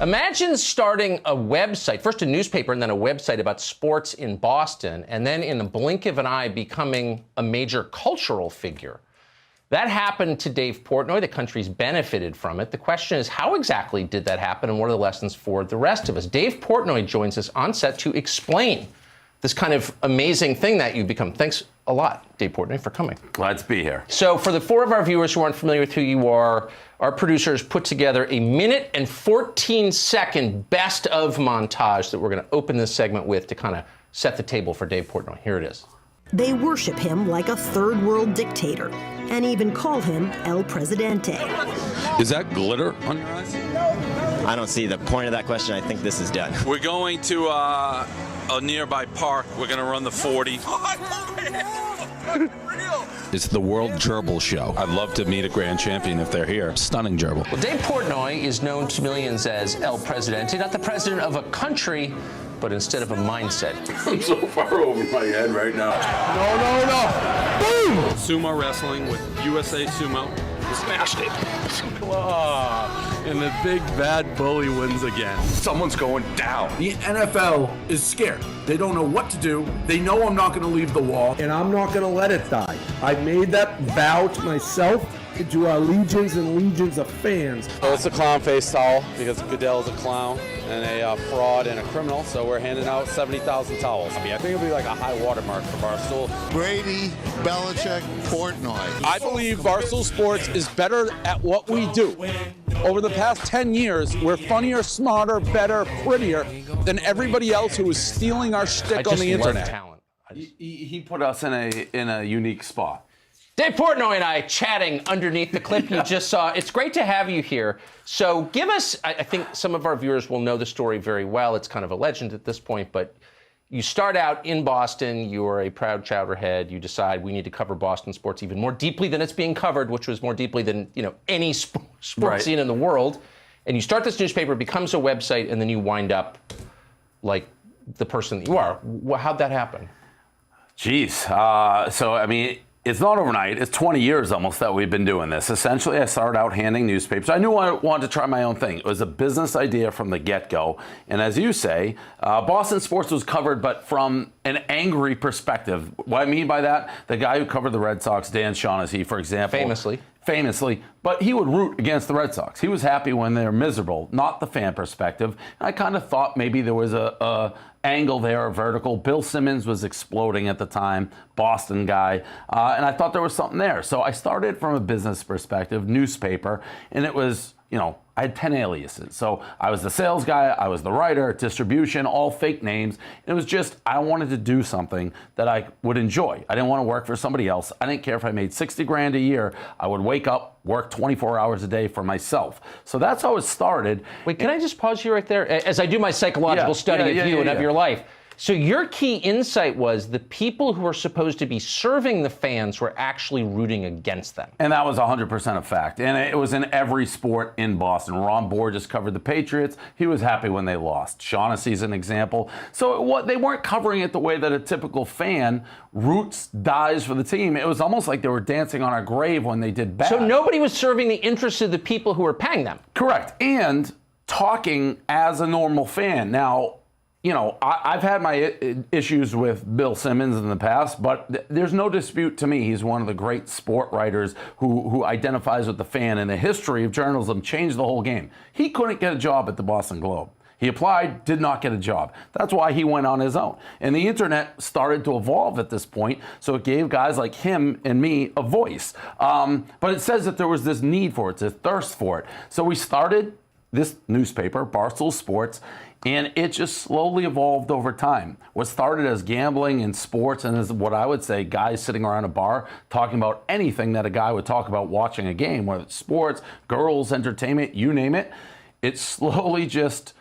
Imagine starting a website, first a newspaper and then a website about sports in Boston, and then in the blink of an eye becoming a major cultural figure. That happened to Dave Portnoy. The country's benefited from it. The question is, how exactly did that happen, and what are the lessons for the rest of us? Dave Portnoy joins us on set to explain this kind of amazing thing that you've become. Thanks a lot, Dave Portnoy, for coming. Glad to be here. So for the four of our viewers who aren't familiar with who you are, our producers put together a 1 and 14-second best of montage that we're going to open this segment with to kind of set the table for Dave Portnoy. Here it is. They worship him like a third world dictator and even call him El Presidente. Is that glitter on your eyes? I don't see the point of that question. I think this is done. We're going to a nearby park. We're going to run the 40. It's the World Gerbil Show. I'd love to meet a grand champion if they're here. Stunning gerbil. Well, Dave Portnoy is known to millions as El Presidente, not the president of a country, but instead of a mindset. I'm so far over my head right now. No. Boom! Sumo wrestling with USA Sumo. Smashed it. And the big bad bully wins again. Someone's going down. The NFL is scared. They don't know what to do. They know I'm not going to leave the wall. And I'm not going to let it die. I made that vow to myself and to our legions and legions of fans. So it's a clown face towel because Goodell is a clown and a fraud and a criminal. So we're handing out 70,000 towels. I think it'll be like a high watermark for Barstool. Brady, Belichick, Portnoy. I believe Barstool Sports is better at what we do. Over the past 10 years, we're funnier, smarter, better, prettier than everybody else who is stealing our shtick on the internet. Talent. He put us in a unique spot. Dave Portnoy and I chatting underneath the clip you just saw. It's great to have you here. So give us, I think some of our viewers will know the story very well. It's kind of a legend at this point, but you start out in Boston. You're a proud chowderhead. You decide we need to cover Boston sports even more deeply than it's being covered, which was more deeply than any sports scene in the world. And you start this newspaper, it becomes a website, and then you wind up like the person that you are. How'd that happen? Geez. It's not overnight. It's 20 years almost that we've been doing this. Essentially, I started out handing newspapers. I knew I wanted to try my own thing. It was a business idea from the get-go. And as you say, Boston sports was covered, but from an angry perspective. What I mean by that, the guy who covered the Red Sox, Dan Shaughnessy, for example. Famously, but he would root against the Red Sox. He was happy when they were miserable, not the fan perspective. And I kind of thought maybe there was a angle there, a vertical. Bill Simmons was exploding at the time, Boston guy, and I thought there was something there. So I started from a business perspective, newspaper, and it was, I had 10 aliases. So I was the sales guy, I was the writer, distribution, all fake names. It was just, I wanted to do something that I would enjoy. I didn't want to work for somebody else. I didn't care if I made 60 grand a year. I would wake up, work 24 hours a day for myself. So that's how it started. Wait, can I just pause you right there? As I do my psychological study of you and of your life. So your key insight was the people who are supposed to be serving the fans were actually rooting against them. And that was 100% a fact. And it was in every sport in Boston. Ron Borges covered the Patriots. He was happy when they lost. Shaughnessy's an example. So they weren't covering it the way that a typical fan roots, dies for the team. It was almost like they were dancing on a grave when they did bad. So nobody was serving the interests of the people who were paying them. Correct. And talking as a normal fan. Now, I've had my issues with Bill Simmons in the past, but there's no dispute to me. He's one of the great sport writers who identifies with the fan, and the history of journalism changed the whole game. He couldn't get a job at the Boston Globe. He applied, did not get a job. That's why he went on his own. And the internet started to evolve at this point, so it gave guys like him and me a voice. But it says that there was this need for it, this thirst for it. So we started this newspaper, Barstool Sports, and it just slowly evolved over time. What started as gambling and sports and as what I would say guys sitting around a bar talking about anything that a guy would talk about watching a game, whether it's sports, girls, entertainment, you name it, it slowly just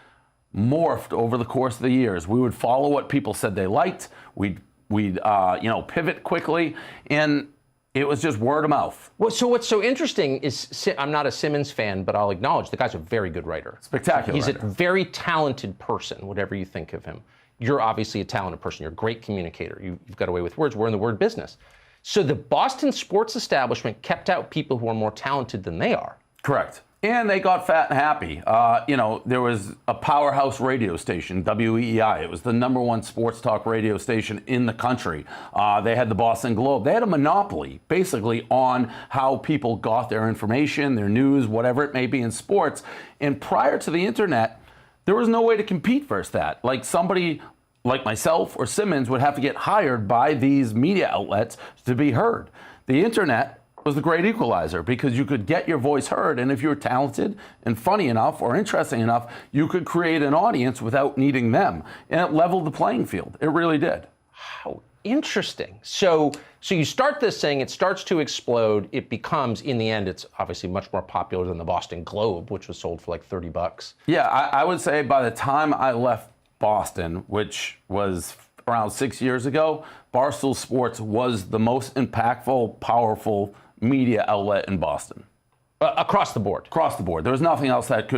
morphed over the course of the years. We would follow what people said they liked. We'd pivot quickly, and it was just word of mouth. Well, so what's so interesting is, I'm not a Simmons fan, but I'll acknowledge the guy's a very good writer. Spectacular He's writer. a very talented person, whatever you think of him. You're obviously a talented person. You're a great communicator. You've got a way with words. We're in the word business. So the Boston sports establishment kept out people who are more talented than they are. Correct. And they got fat and happy. There was a powerhouse radio station, WEEI. It was the #1 sports talk radio station in the country. They had the Boston Globe. They had a monopoly, basically, on how people got their information, their news, whatever it may be in sports. And prior to the internet, there was no way to compete versus that. Like somebody like myself or Simmons would have to get hired by these media outlets to be heard. The internet was the great equalizer because you could get your voice heard, and if you were talented and funny enough or interesting enough, you could create an audience without needing them, and it leveled the playing field. It really did. How interesting. So you start this thing, it starts to explode, it becomes, in the end, it's obviously much more popular than the Boston Globe, which was sold for like $30. Yeah, I would say by the time I left Boston, which was around 6 years ago, Barstool Sports was the most impactful, powerful media outlet in Boston. Across the board. Across the board. There was nothing else that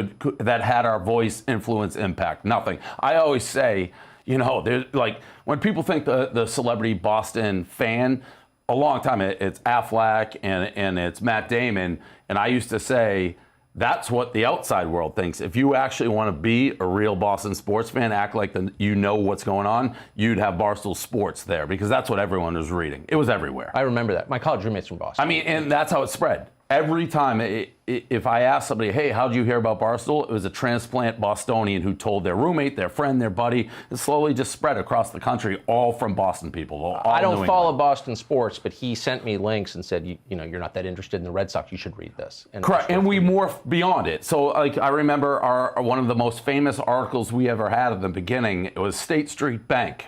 that had our voice, influence, impact. Nothing. I always say, there's like when people think the celebrity Boston fan, a long time it's Affleck and it's Matt Damon, and I used to say that's what the outside world thinks. If you actually want to be a real Boston sports fan, act like you know what's going on, you'd have Barstool Sports there because that's what everyone was reading. It was everywhere. I remember that. My college roommates from Boston. I mean, and that's how it spread. Every time, if I asked somebody, hey, how did you hear about Barstool? It was a transplant Bostonian who told their roommate, their friend, their buddy. It slowly just spread across the country, all from Boston people. All I don't New follow England. Boston sports, but he sent me links and said, you're not that interested in the Red Sox. You should read this. And correct, and we morphed beyond it. So, like, I remember one of the most famous articles we ever had at the beginning. It was State Street Bank.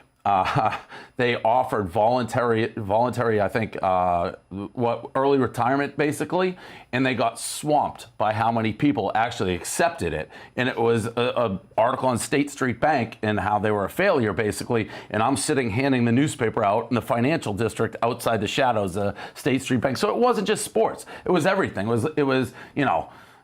They offered voluntary, I think, early retirement, basically, and they got swamped by how many people actually accepted it. And it was an article on State Street Bank and how they were a failure, basically. And I'm sitting handing the newspaper out in the financial district outside the shadows of State Street Bank. So it wasn't just sports; it was everything. It was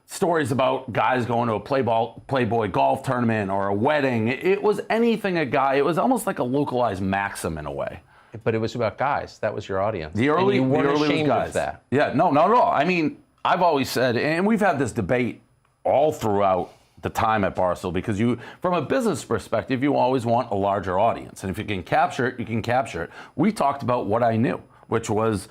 stories about guys going to a Playboy golf tournament or a wedding. It was anything a guy. It was almost like a localized Maxim in a way. But it was about guys. That was your audience. The early was guys. Of that. Yeah, no, not at all. I mean, I've always said, and we've had this debate all throughout the time at Barstool, because from a business perspective, you always want a larger audience. And if you can capture it, you can capture it. We talked about what I knew, which was,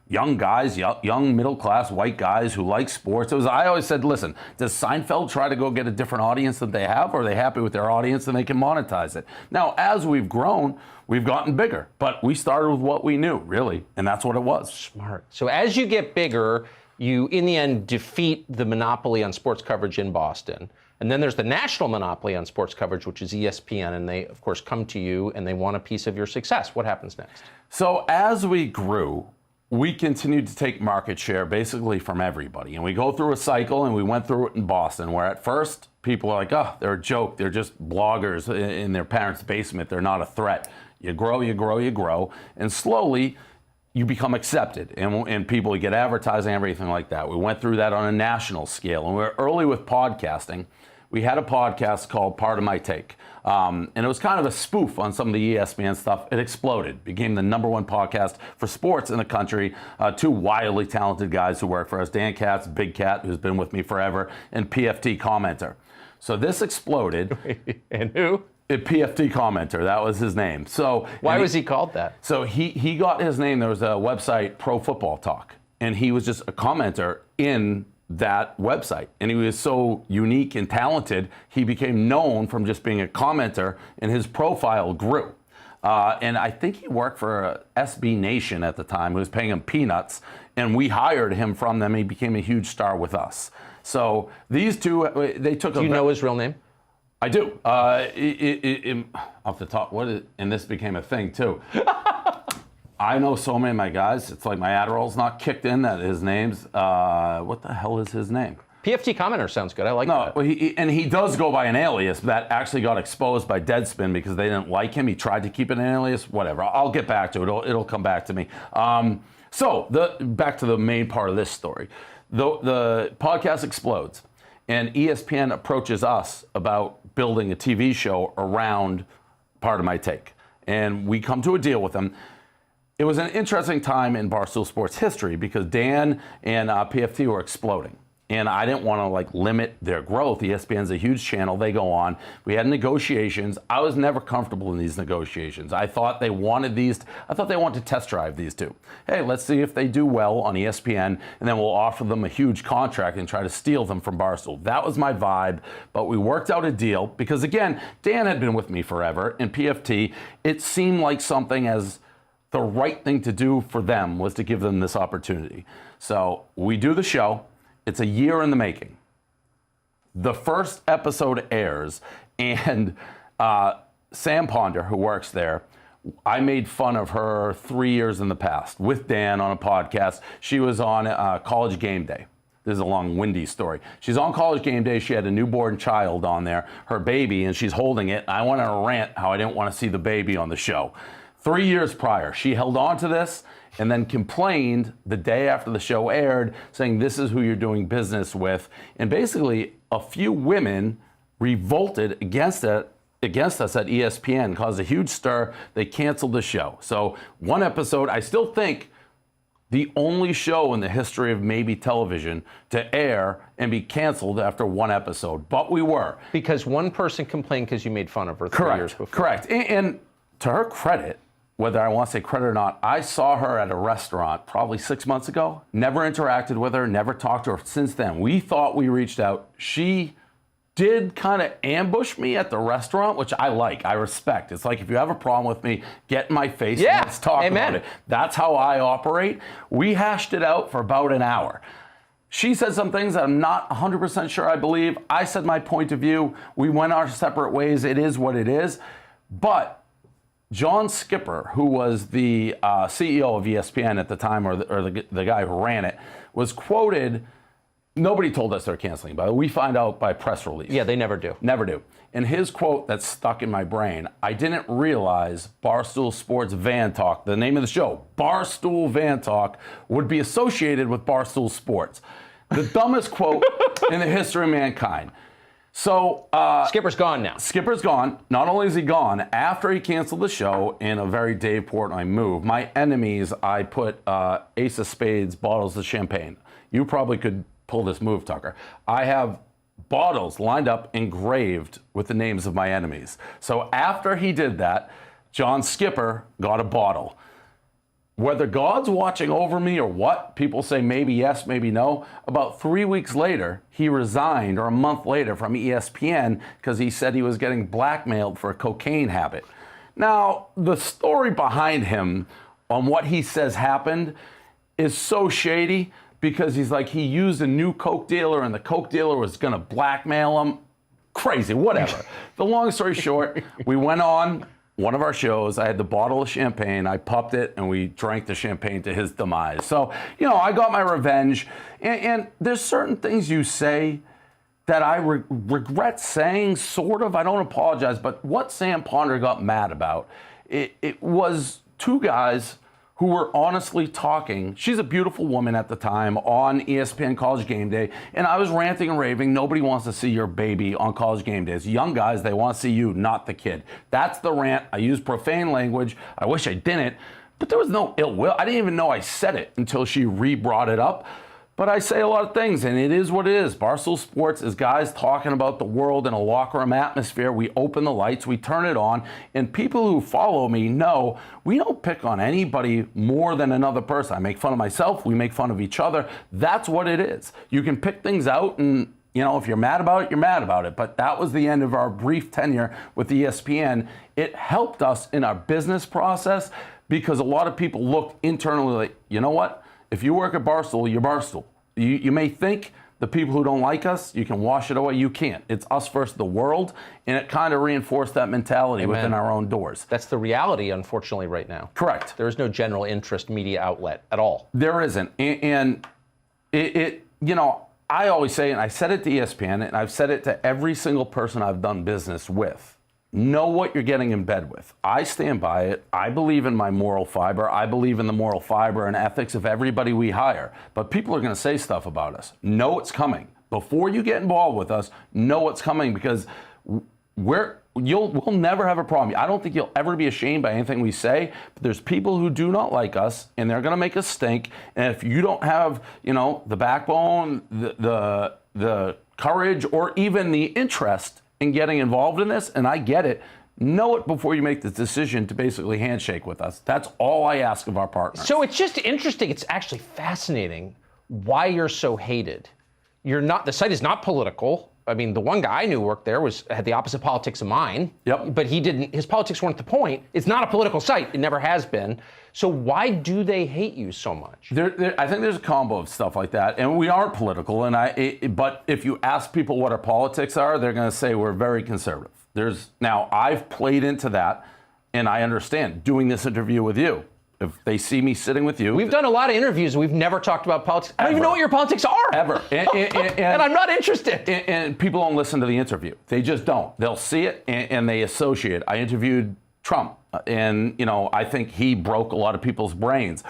young guys, young middle-class white guys who like sports. I always said, listen, does Seinfeld try to go get a different audience than they have, or are they happy with their audience and they can monetize it? Now, as we've grown, we've gotten bigger, but we started with what we knew, really, and that's what it was. Smart. So as you get bigger, you, in the end, defeat the monopoly on sports coverage in Boston. And then there's the national monopoly on sports coverage, which is ESPN, and they, of course, come to you and they want a piece of your success. What happens next? So as we grew, we continued to take market share basically from everybody. And we go through a cycle, and we went through it in Boston, where at first people are like, oh, they're a joke. They're just bloggers in their parents' basement. They're not a threat. You grow, you grow, you grow. And slowly you become accepted, and people get advertising, everything like that. We went through that on a national scale. And we were early with podcasting. We had a podcast called Part of My Take. And it was kind of a spoof on some of the ESPN stuff. It exploded, became the #1 podcast for sports in the country. Two wildly talented guys who work for us, Dan Katz, Big Cat, who's been with me forever, and PFT Commenter. So this exploded. And who? A PFT Commenter, that was his name. So why was he called that? So he got his name. There was a website, Pro Football Talk, and he was just a commenter in that website. And he was so unique and talented, he became known from just being a commenter, and his profile grew. And I think he worked for SB Nation at the time, who was paying him peanuts, and we hired him from them. He became a huge star with us. So these two, they took. Do you know his real name? I do. Off the top, and this became a thing too. I know so many of my guys. It's like my Adderall's not kicked in that his name's, what the hell is his name? PFT Commenter sounds good. I like that. No, he does go by an alias that actually got exposed by Deadspin because they didn't like him. He tried to keep it an alias. Whatever. I'll get back to it. It'll come back to me. Back to the main part of this story. The podcast explodes, and ESPN approaches us about building a TV show around Part of My Take. And we come to a deal with them. It was an interesting time in Barstool Sports history because Dan and PFT were exploding. And I didn't want to like limit their growth. ESPN's a huge channel. They go on. We had negotiations. I was never comfortable in these negotiations. I thought they wanted to test drive these two. Hey, let's see if they do well on ESPN, and then we'll offer them a huge contract and try to steal them from Barstool. That was my vibe, but we worked out a deal because, again, Dan had been with me forever, and PFT, it seemed like something as the right thing to do for them was to give them this opportunity. So we do the show. It's a year in the making. The first episode airs, and Sam Ponder, who works there, I made fun of her 3 years in the past with Dan on a podcast. She was on College Game Day. This is a long, windy story. She's on College Game Day. She had a newborn child on there, her baby, and she's holding it. I went on a rant how I didn't want to see the baby on the show. 3 years prior, she held on to this and then complained the day after the show aired, saying this is who you're doing business with. And basically, a few women revolted against us at ESPN, caused a huge stir. They canceled the show. So one episode, I still think the only show in the history of maybe television to air and be canceled after one episode. But we were. Because one person complained because you made fun of her 3 years before. Correct. And to her credit, whether I want to say credit or not, I saw her at a restaurant probably 6 months ago, never interacted with her, never talked to her since then. We thought we reached out. She did kind of ambush me at the restaurant, which I like, I respect. It's like, if you have a problem with me, get in my face and let's talk about it. That's how I operate. We hashed it out for about an hour. She said some things that I'm not 100% sure I believe. I said my point of view. We went our separate ways. It is what it is. But John Skipper, who was the CEO of ESPN at the time, or the guy who ran it, was quoted. Nobody told us they're canceling, by the way. We find out by press release. Yeah, they never do. Never do. And his quote that's stuck in my brain, I didn't realize Barstool Sports Van Talk, the name of the show, Barstool Van Talk, would be associated with Barstool Sports. The dumbest quote in the history of mankind. So Skipper's gone now. Skipper's gone. Not only is he gone, after he canceled the show in a very Dave Portnoy move, my enemies, I put Ace of Spades, bottles of champagne. You probably could pull this move, Tucker. I have bottles lined up engraved with the names of my enemies. So after he did that, John Skipper got a bottle. Whether God's watching over me or what, people say maybe yes, maybe no. About 3 weeks later, he resigned, or a month later, from ESPN because he said he was getting blackmailed for a cocaine habit. Now, the story behind him on what he says happened is so shady because he's like, he used a new Coke dealer and the Coke dealer was going to blackmail him. Crazy, whatever. The long story short, we went on one of our shows. I had the bottle of champagne. I popped it, and we drank the champagne to his demise. So, I got my revenge. And there's certain things you say that I regret saying, sort of. I don't apologize. But what Sam Ponder got mad about, it was two guys who were honestly talking. She's a beautiful woman at the time on ESPN College Game Day, and I was ranting and raving. Nobody wants to see your baby on College Game Day. It's young guys, they want to see you, not the kid. That's the rant. I used profane language. I wish I didn't, but there was no ill will. I didn't even know I said it until she re-brought it up. But I say a lot of things, and it is what it is. Barstool Sports is guys talking about the world in a locker room atmosphere. We open the lights, we turn it on, and people who follow me know we don't pick on anybody more than another person. I make fun of myself, we make fun of each other. That's what it is. You can pick things out, and if you're mad about it, you're mad about it. But that was the end of our brief tenure with ESPN. It helped us in our business process because a lot of people looked internally like, you know what? If you work at Barstool, you're Barstool. You may think the people who don't like us, you can wash it away. You can't. It's us versus the world, and it kind of reinforced that mentality within our own doors. That's the reality, unfortunately, right now. Correct. There is no general interest media outlet at all. There isn't. And I always say, and I said it to ESPN, and I've said it to every single person I've done business with, know what you're getting in bed with. I stand by it. I believe in my moral fiber. I believe in the moral fiber and ethics of everybody we hire. But people are going to say stuff about us. Know it's coming. Before you get involved with us, know what's coming because we're we'll never have a problem. I don't think you'll ever be ashamed by anything we say. But there's people who do not like us, and they're going to make us stink. And if you don't have, the backbone, the courage, or even the interest in getting involved in this, and I get it, know it before you make the decision to basically handshake with us. That's all I ask of our partners. So it's just interesting. It's actually fascinating why you're so hated. The site is not political. I mean, the one guy I knew worked there had the opposite politics of mine. Yep. But his politics weren't the point. It's not a political site. It never has been. So why do they hate you so much? I think there's a combo of stuff like that, and we are political. But if you ask people what our politics are, they're going to say we're very conservative. Now I've played into that, and I understand doing this interview with you. If they see me sitting with you, we've done a lot of interviews. We've never talked about politics. I don't even know what your politics are. Ever. And I'm not interested. And people don't listen to the interview. They just don't. They'll see it and they associate. I interviewed Trump, and I think he broke a lot of people's brains.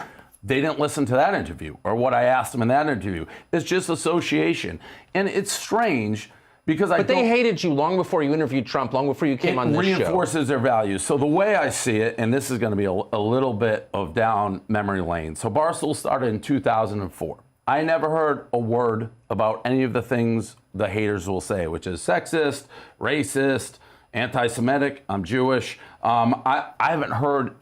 They didn't listen to that interview or what I asked them in that interview. It's just association, and it's strange. But they hated you long before you interviewed Trump, long before you came on this show. It reinforces their values. So the way I see it, and this is going to be a little bit of down memory lane. So Barstool started in 2004. I never heard a word about any of the things the haters will say, which is sexist, racist, anti-Semitic, I'm Jewish. I haven't heard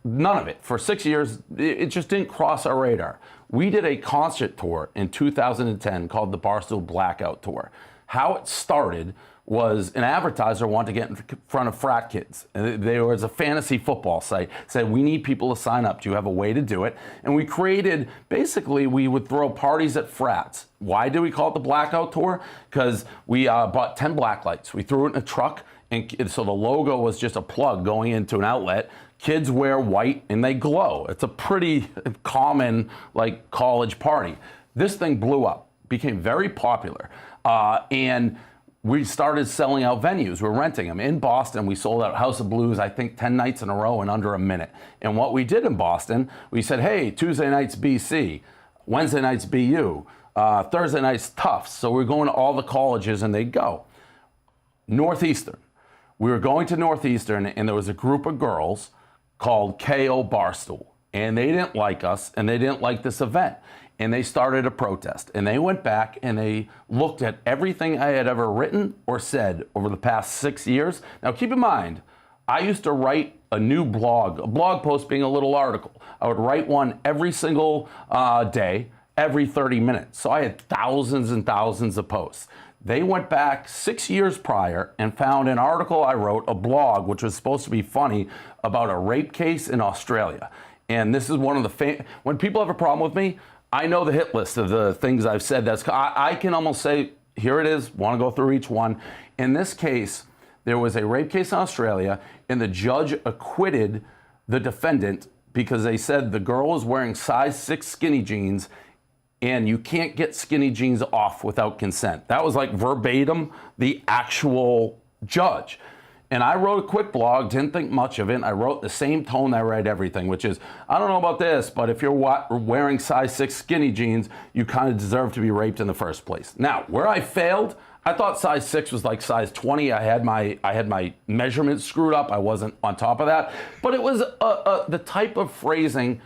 none of it. For 6 years, it just didn't cross our radar. We did a concert tour in 2010 called the Barstool Blackout Tour. How it started was an advertiser wanted to get in front of frat kids. There was a fantasy football site, said, we need people to sign up. Do you have a way to do it? And we created, basically, we would throw parties at frats. Why do we call it the Blackout Tour? Because we bought 10 black lights. We threw it in a truck, and so the logo was just a plug going into an outlet. Kids wear white, and they glow. It's a pretty common, college party. This thing blew up, became very popular. And we started selling out venues. We're renting them. In Boston, we sold out House of Blues, I think 10 nights in a row in under a minute. And what we did in Boston, we said, hey, Tuesday nights BC, Wednesday nights BU, Thursday nights Tufts. So we're going to all the colleges and they'd go. Northeastern. We were going to Northeastern and there was a group of girls called KO Barstool. And they didn't like us and they didn't like this event. And they started a protest. And they went back and they looked at everything I had ever written or said over the past 6 years. Now, keep in mind, I used to write a new blog, a blog post being a little article. I would write one every single day, every 30 minutes. So I had thousands and thousands of posts. They went back 6 years prior and found an article I wrote, a blog, which was supposed to be funny, about a rape case in Australia. And this is one of the when people have a problem with me, I know the hit list of the things I've said. I can almost say, here it is, want to go through each one. In this case, there was a rape case in Australia, and the judge acquitted the defendant because they said the girl was wearing size 6 skinny jeans, and you can't get skinny jeans off without consent. That was verbatim the actual judge. And I wrote a quick blog, didn't think much of it. I wrote the same tone I write everything, which is, I don't know about this, but if you're wearing size 6 skinny jeans, you kind of deserve to be raped in the first place. Now, where I failed, I thought size 6 was like size 20. I had my measurements screwed up. I wasn't on top of that. But it was the type of phrasing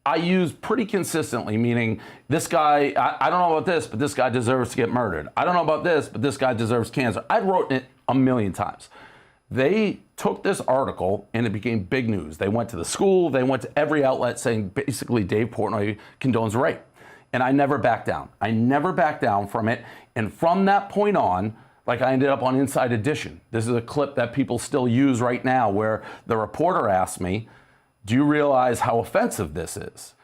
I use pretty consistently, meaning this guy, I don't know about this, but this guy deserves to get murdered. I don't know about this, but this guy deserves cancer. I'd written it a million times. They took this article and it became big news. They went to the school, they went to every outlet saying basically Dave Portnoy condones rape. And I never backed down. I never backed down from it. And from that point on, I ended up on Inside Edition. This is a clip that people still use right now where the reporter asked me, do you realize how offensive this is?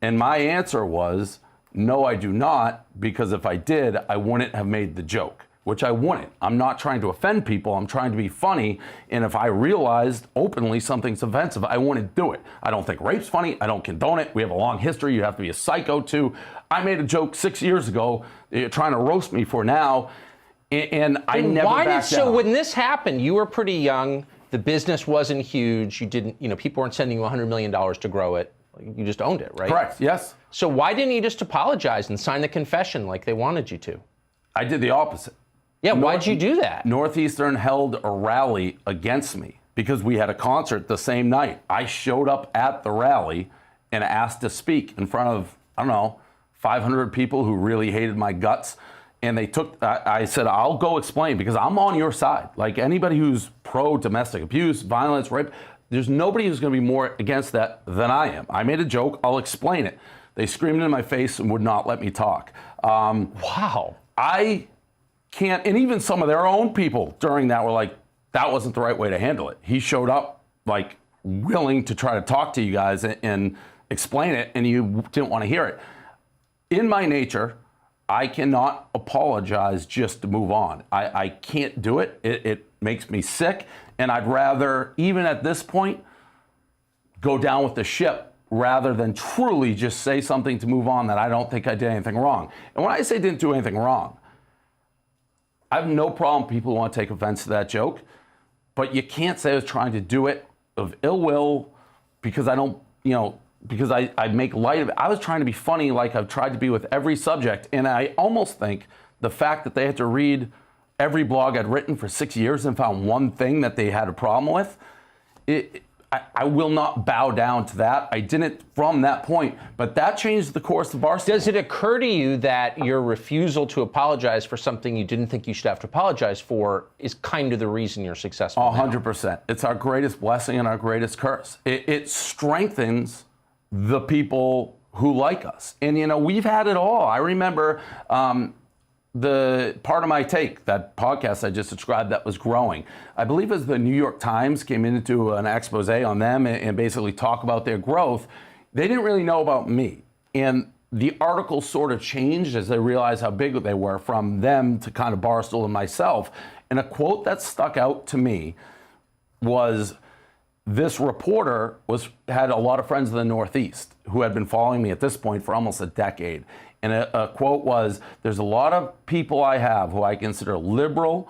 And my answer was, no, I do not, because if I did, I wouldn't have made the joke. Which I wouldn't. I'm not trying to offend people. I'm trying to be funny. And if I realized openly something's offensive, I wouldn't do it. I don't think rape's funny. I don't condone it. We have a long history. You have to be a psycho too. I made a joke 6 years ago that you're trying to roast me for now. And I never backed down. So when this happened, you were pretty young. The business wasn't huge. You didn't, people weren't sending you $100 million to grow it. You just owned it, right? Correct. Yes. So why didn't you just apologize and sign the confession like they wanted you to? I did the opposite. Yeah, why'd you do that? Northeastern held a rally against me because we had a concert the same night. I showed up at the rally and asked to speak in front of, 500 people who really hated my guts. And they I said, I'll go explain because I'm on your side. Like anybody who's pro-domestic abuse, violence, rape, there's nobody who's going to be more against that than I am. I made a joke. I'll explain it. They screamed in my face and would not let me talk. Wow. I can't, and even some of their own people during that were like, that wasn't the right way to handle it. He showed up like willing to try to talk to you guys and explain it, and you didn't want to hear it. In my nature, I cannot apologize just to move on. I can't do it. It makes me sick, and I'd rather, even at this point, go down with the ship rather than truly just say something to move on that I don't think I did anything wrong. And when I say didn't do anything wrong, I have no problem people who want to take offense to that joke, but you can't say I was trying to do it of ill will because I don't, because I make light of it. I was trying to be funny like I've tried to be with every subject, and I almost think the fact that they had to read every blog I'd written for 6 years and found one thing that they had a problem with, I will not bow down to that. I didn't from that point, but that changed the course of Barstool. Does it occur to you that your refusal to apologize for something you didn't think you should have to apologize for is kind of the reason you're successful? 100%. It's our greatest blessing and our greatest curse. It strengthens the people who like us. And, we've had it all. I remember the Part of My Take, that podcast I just described that was growing. I believe as the New York Times came into an expose on them and basically talk about their growth, they didn't really know about me. And the article sort of changed as they realized how big they were from them to kind of Barstool and myself. And a quote that stuck out to me was, this reporter had a lot of friends in the Northeast who had been following me at this point for almost a decade. And a quote was, there's a lot of people I have who I consider liberal,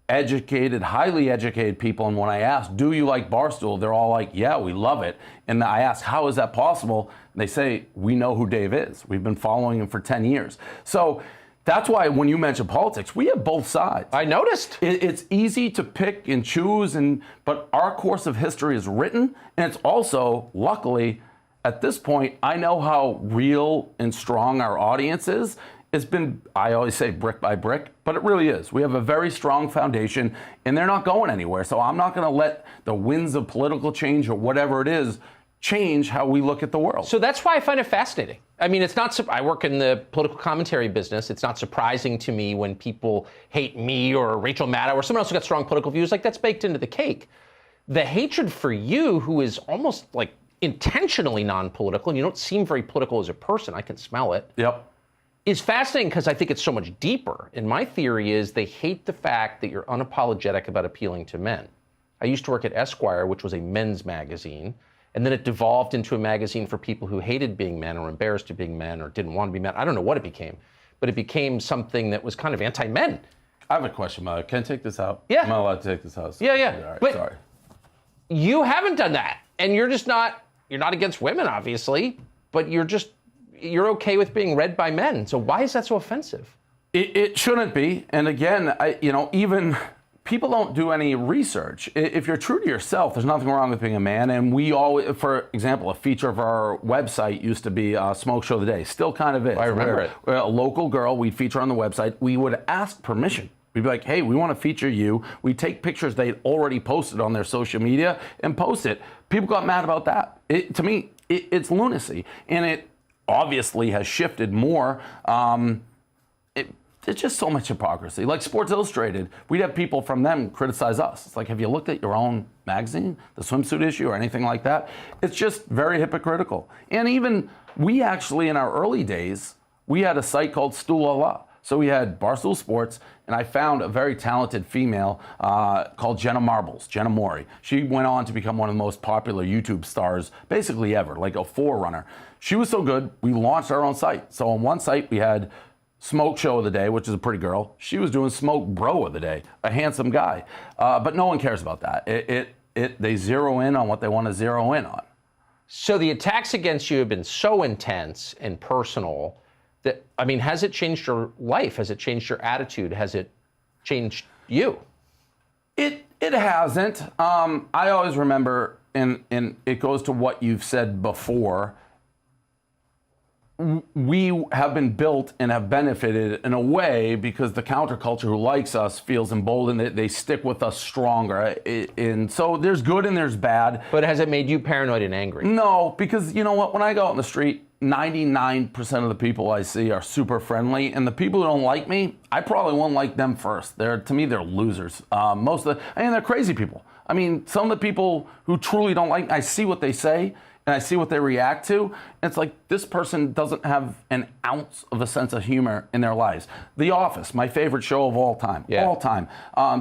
educated, highly educated people. And when I ask, do you like Barstool? They're all like, yeah, we love it. And I ask, how is that possible? And they say, we know who Dave is. We've been following him for 10 years. So that's why when you mention politics, we have both sides. I noticed. It's easy to pick and choose, but our course of history is written, and it's also, luckily, at this point, I know how real and strong our audience is. It's been, I always say brick by brick, but it really is. We have a very strong foundation, and they're not going anywhere. So I'm not going to let the winds of political change or whatever it is change how we look at the world. So that's why I find it fascinating. I mean, it's not, I work in the political commentary business. It's not surprising to me when people hate me or Rachel Maddow or someone else who got strong political views. Like, that's baked into the cake. The hatred for you, who is almost like intentionally non-political, and you don't seem very political as a person, I can smell it. Yep. Is fascinating because I think it's so much deeper. And my theory is they hate the fact that you're unapologetic about appealing to men. I used to work at Esquire, which was a men's magazine. And then it devolved into a magazine for people who hated being men or embarrassed to being men or didn't want to be men. I don't know what it became, but it became something that was kind of anti-men. I have a question, Mother. Can I take this out? Yeah. Am I allowed to take this out? Yeah. All right, but sorry. You haven't done that. And you're just not, you're not against women, obviously, but you're okay with being read by men. So why is that so offensive? It shouldn't be. And again, even people don't do any research. If you're true to yourself, there's nothing wrong with being a man. And we always, for example, a feature of our website used to be Smoke Show of the Day. Still kind of is. I remember it. We're a local girl we'd feature on the website. We would ask permission. We'd be like, hey, we want to feature you. We'd take pictures they'd already posted on their social media and post it. People got mad about that. To me, it's lunacy. And it obviously has shifted more. It's just so much hypocrisy. Like Sports Illustrated, we'd have people from them criticize us. It's like, have you looked at your own magazine, the swimsuit issue or anything like that? It's just very hypocritical. And even we actually, in our early days, we had a site called Stoolala. So we had Barstool Sports, and I found a very talented female called Jenna Marbles, Jenna Mori. She went on to become one of the most popular YouTube stars basically ever, like a forerunner. She was so good, we launched our own site. So on one site, we had Smoke Show of the Day, which is a pretty girl. She was doing Smoke Bro of the Day, a handsome guy. But no one cares about that. They zero in on what they want to zero in on. So the attacks against you have been so intense and personal that, I mean, has it changed your life? Has it changed your attitude? Has it changed you. It hasn't. I always remember, and it goes to what you've said before, we have been built and have benefited in a way because the counterculture who likes us feels emboldened. They stick with us stronger. And so there's good and there's bad. But has it made you paranoid and angry? No, because you know what? When I go out in the street, 99% of the people I see are super friendly, and the people who don't like me, I probably won't like them first. To me, they're losers. They're crazy people. I mean, some of the people who truly don't like me, I see what they say, and I see what they react to, and it's like, this person doesn't have an ounce of a sense of humor in their lives. The Office, my favorite show of all time. Yeah. All time.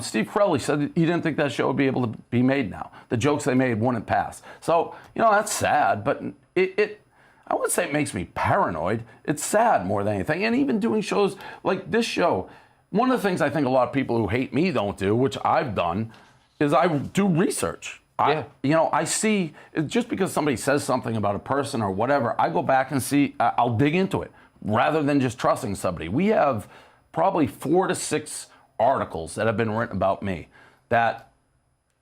Steve Carell said he didn't think that show would be able to be made now. The jokes they made wouldn't pass. So, that's sad, but I wouldn't say it makes me paranoid. It's sad more than anything. And even doing shows like this show, one of the things I think a lot of people who hate me don't do, which I've done, is I do research. Yeah. I see, just because somebody says something about a person or whatever, I go back and see, I'll dig into it rather than just trusting somebody. We have probably 4 to 6 articles that have been written about me that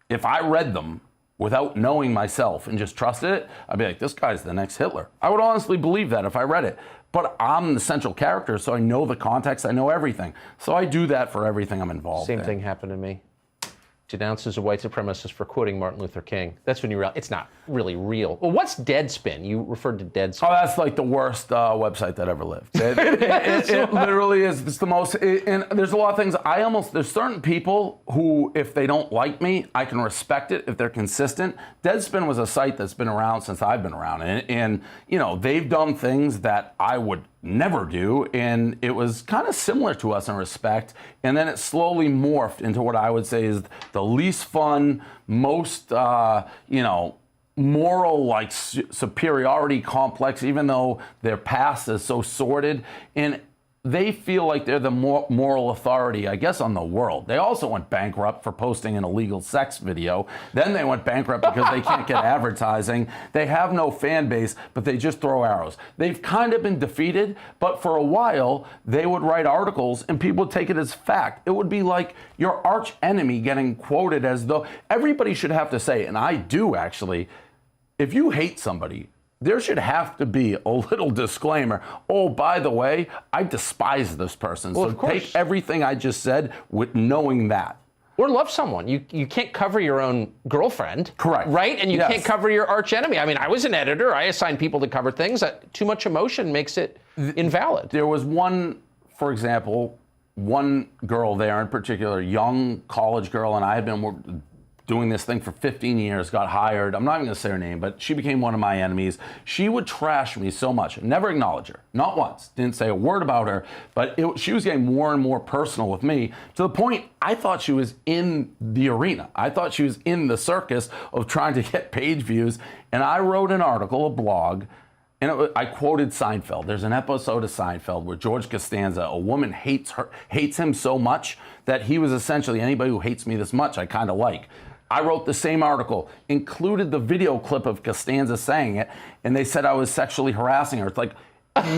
if I read them without knowing myself and just trusted it, I'd be like, this guy's the next Hitler. I would honestly believe that if I read it. But I'm the central character, so I know the context, I know everything. So I do that for everything I'm involved in. Same thing happened to me. Denounced as a white supremacist for quoting Martin Luther King. That's when you realize it's not really real. Well, what's Deadspin? You referred to Deadspin. Oh, that's like the worst website that ever lived. It literally is. It's the most. And there's a lot of things. There's certain people who, if they don't like me, I can respect it if they're consistent. Deadspin was a site that's been around since I've been around, and they've done things that I would never do, and it was kind of similar to us in respect, and then it slowly morphed into what I would say is the least fun, most moral superiority complex, even though their past is so sordid, and they feel like they're the moral authority, I guess, on the world. They also went bankrupt for posting an illegal sex video. Then they went bankrupt because they can't get advertising. They have no fan base, but they just throw arrows. They've kind of been defeated, but for a while, they would write articles and people would take it as fact. It would be like your arch enemy getting quoted as though everybody should have to say, and I do actually, if you hate somebody, there should have to be a little disclaimer. Oh, by the way, I despise this person. Well, so take everything I just said with knowing that. Or love someone. You can't cover your own girlfriend. Correct. Right? And you Yes. can't cover your arch enemy. I mean, I was an editor. I assigned people to cover things. Too much emotion makes it invalid. There was one, for example, one girl there in particular, young college girl, and I had been doing this thing for 15 years, got hired. I'm not even gonna say her name, but she became one of my enemies. She would trash me so much. Never acknowledge her, not once. Didn't say a word about her, but she was getting more and more personal with me to the point I thought she was in the arena. I thought she was in the circus of trying to get page views. And I wrote an article, a blog, and I quoted Seinfeld. There's an episode of Seinfeld where George Costanza, a woman hates him so much that he was essentially, anybody who hates me this much, I kind of like. I wrote the same article, included the video clip of Costanza saying it, and they said I was sexually harassing her. It's like,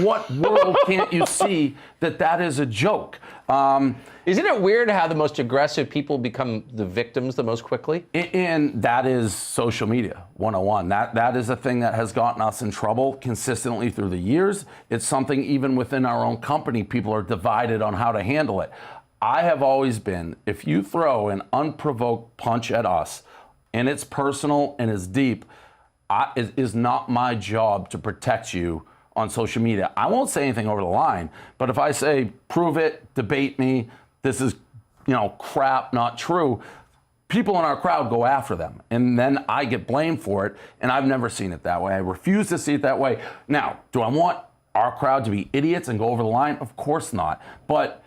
what world can't you see that is a joke? Isn't it weird how the most aggressive people become the victims the most quickly? And that is social media 101. That is a thing that has gotten us in trouble consistently through the years. It's something even within our own company, people are divided on how to handle it. I have always been, if you throw an unprovoked punch at us, and it's personal and it's deep, it is not my job to protect you on social media. I won't say anything over the line, but if I say, prove it, debate me, this is, crap, not true, people in our crowd go after them, and then I get blamed for it, and I've never seen it that way. I refuse to see it that way. Now, do I want our crowd to be idiots and go over the line? Of course not, but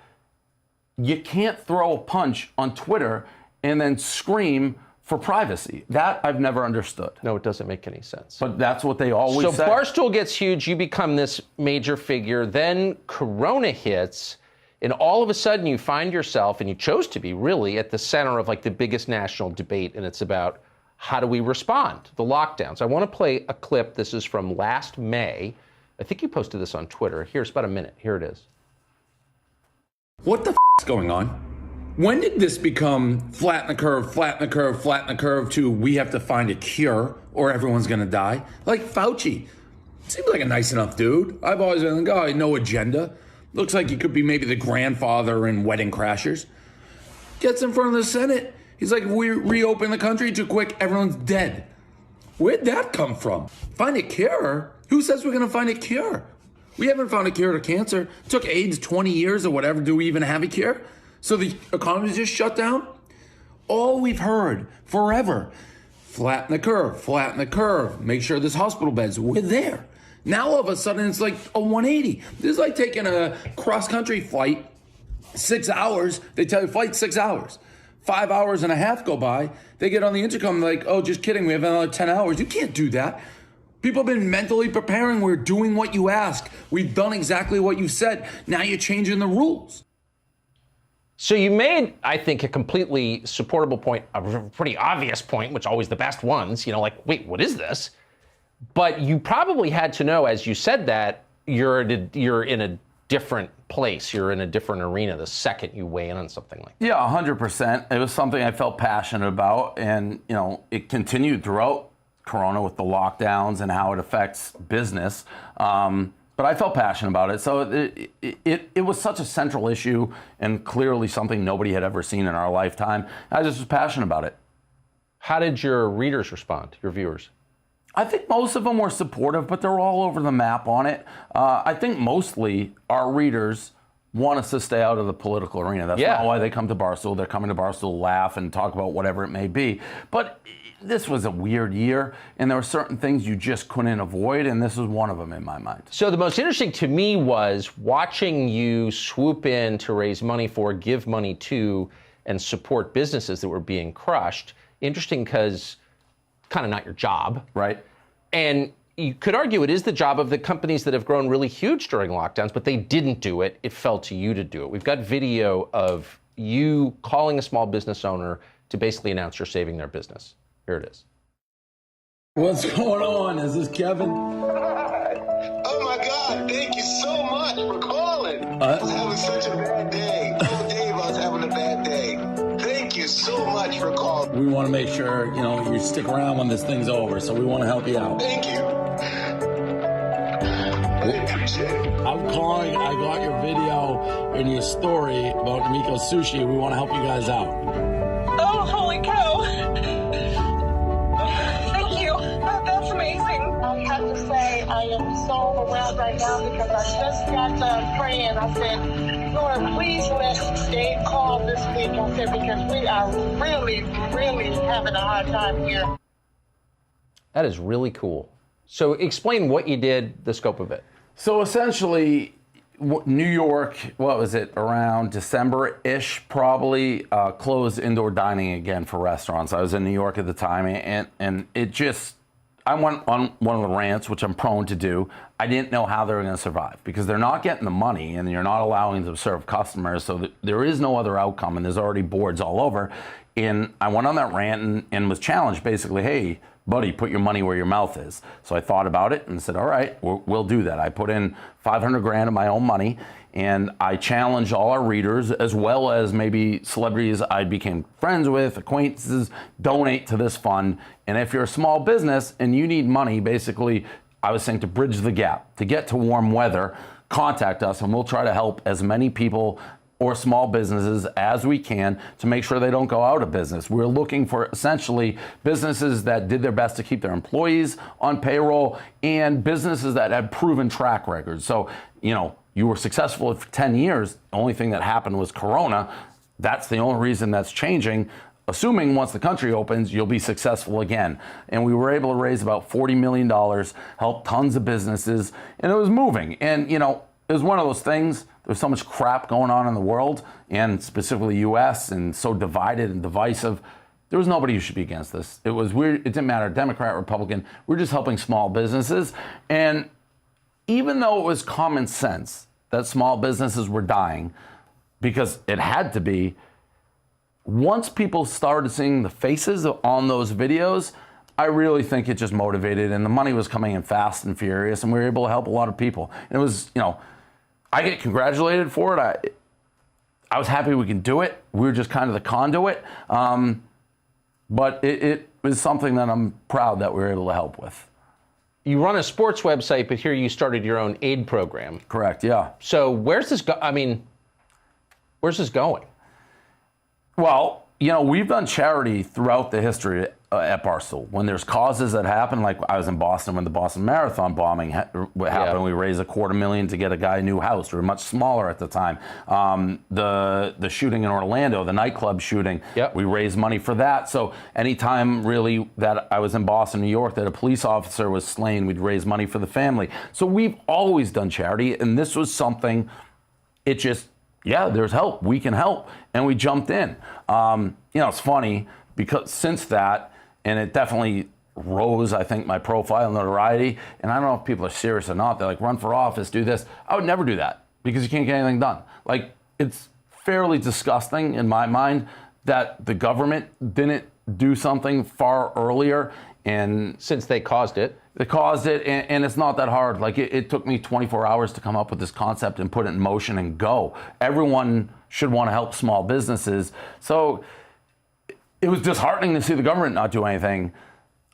you can't throw a punch on Twitter and then scream for privacy. That I've never understood. No, it doesn't make any sense. But that's what they always say. So Barstool gets huge, you become this major figure, then Corona hits, and all of a sudden you find yourself, and you chose to be really, at the center of the biggest national debate, and it's about how do we respond to the lockdowns. I want to play a clip. This is from last May. I think you posted this on Twitter. Here's about a minute. Here it is. What the is going on? When did this become flatten the curve, flatten the curve, flatten the curve to we have to find a cure or everyone's going to die? Like Fauci. Seems like a nice enough dude. I've always been like, oh, no agenda. Looks like he could be maybe the grandfather in Wedding Crashers. Gets in front of the Senate. He's like, we reopen the country too quick, everyone's dead. Where'd that come from? Find a cure? Who says we're going to find a cure? We haven't found a cure to cancer. It took AIDS 20 years or whatever. Do we even have a cure? So the economy's just shut down? All we've heard forever, flatten the curve, make sure there's hospital beds. We're there. Now all of a sudden it's like a 180. This is like taking a cross-country flight, 6 hours. They tell you flight 6 hours. 5 hours and a half go by. They get on the intercom like, oh, just kidding. We have another 10 hours. You can't do that. People have been mentally preparing. We're doing what you ask. We've done exactly what you said. Now you're changing the rules. So you made, I think, a completely supportable point, a pretty obvious point, which are always the best ones, like, wait, what is this? But you probably had to know, as you said that, you're in a different place. You're in a different arena the second you weigh in on something like that. Yeah, 100%. It was something I felt passionate about. And, it continued throughout Corona with the lockdowns and how it affects business. But I felt passionate about it. So it was such a central issue and clearly something nobody had ever seen in our lifetime. I just was passionate about it. How did your readers respond, your viewers? I think most of them were supportive, but they're all over the map on it. I think mostly our readers want us to stay out of the political arena. That's not why they come to Barstool. They're coming to Barstool to laugh and talk about whatever it may be. But this was a weird year, and there were certain things you just couldn't avoid, and this was one of them in my mind. So the most interesting to me was watching you swoop in to raise money for, give money to, and support businesses that were being crushed. Interesting because kind of not your job. Right. And you could argue it is the job of the companies that have grown really huge during lockdowns, but they didn't do it. It fell to you to do it. We've got video of you calling a small business owner to basically announce you're saving their business. Here it is. What's going on? Is this Kevin? Oh my God, thank you so much for calling. I was having such a bad day. Oh, Dave, I was having a bad day. Thank you so much for calling. We want to make sure, you stick around when this thing's over, so we want to help you out. Thank you. I appreciate it. I'm calling. I got your video and your story about Miko's Sushi. We want to help you guys out. Oh, holy cow. Thank you. That's amazing. I have to say, I am so overwhelmed right now because I just got done praying. I said, Lord, please let Dave call this week. I said, because we are really, really having a hard time here. That is really cool. So explain what you did, the scope of it. So essentially, New York, what was it, around December-ish probably, closed indoor dining again for restaurants. I was in New York at the time, and it just, I went on one of the rants, which I'm prone to do. I didn't know how they were going to survive because they're not getting the money and you're not allowing them to serve customers. So there is no other outcome, and there's already boards all over. And I went on that rant and was challenged basically, hey, buddy, put your money where your mouth is. So I thought about it and said, all right, we'll do that. I put in $500,000 of my own money, and I challenged all our readers, as well as maybe celebrities I became friends with, acquaintances, donate to this fund. And if you're a small business and you need money, basically, I was saying to bridge the gap, to get to warm weather, contact us, and we'll try to help as many people or small businesses as we can to make sure they don't go out of business. We're looking for essentially businesses that did their best to keep their employees on payroll and businesses that had proven track records. So, you were successful for 10 years. The only thing that happened was Corona. That's the only reason that's changing. Assuming once the country opens, you'll be successful again. And we were able to raise about $40 million, help tons of businesses, and it was moving. And, it was one of those things. There's so much crap going on in the world, and specifically U.S., and so divided and divisive. There was nobody who should be against this. It was weird. It didn't matter, Democrat, Republican. We're just helping small businesses. And even though it was common sense that small businesses were dying, because it had to be, once people started seeing the faces on those videos, I really think it just motivated, and the money was coming in fast and furious, and we were able to help a lot of people. And it was, I get congratulated for it. I was happy we can do it. We were just kind of the conduit. But it was something that I'm proud that we were able to help with. You run a sports website, but here you started your own aid program. Correct, yeah. So where's this where's this going? Well, we've done charity throughout the history at Barstool. When there's causes that happen, like I was in Boston when the Boston Marathon bombing happened, we raised $250,000 to get a guy a new house. We were much smaller at the time. The shooting in Orlando, the nightclub shooting, we raised money for that. So anytime really that I was in Boston, New York, that a police officer was slain, we'd raise money for the family. So we've always done charity, and this was something, there's help. We can help. And we jumped in. It's funny because since that, and it definitely rose, I think, my profile, notoriety. And I don't know if people are serious or not. They're like, run for office, do this. I would never do that because you can't get anything done. Like, it's fairly disgusting in my mind that the government didn't do something far earlier. And since they caused it. They caused it, and it's not that hard. Like, it took me 24 hours to come up with this concept and put it in motion and go. Everyone should want to help small businesses. So it was disheartening to see the government not do anything.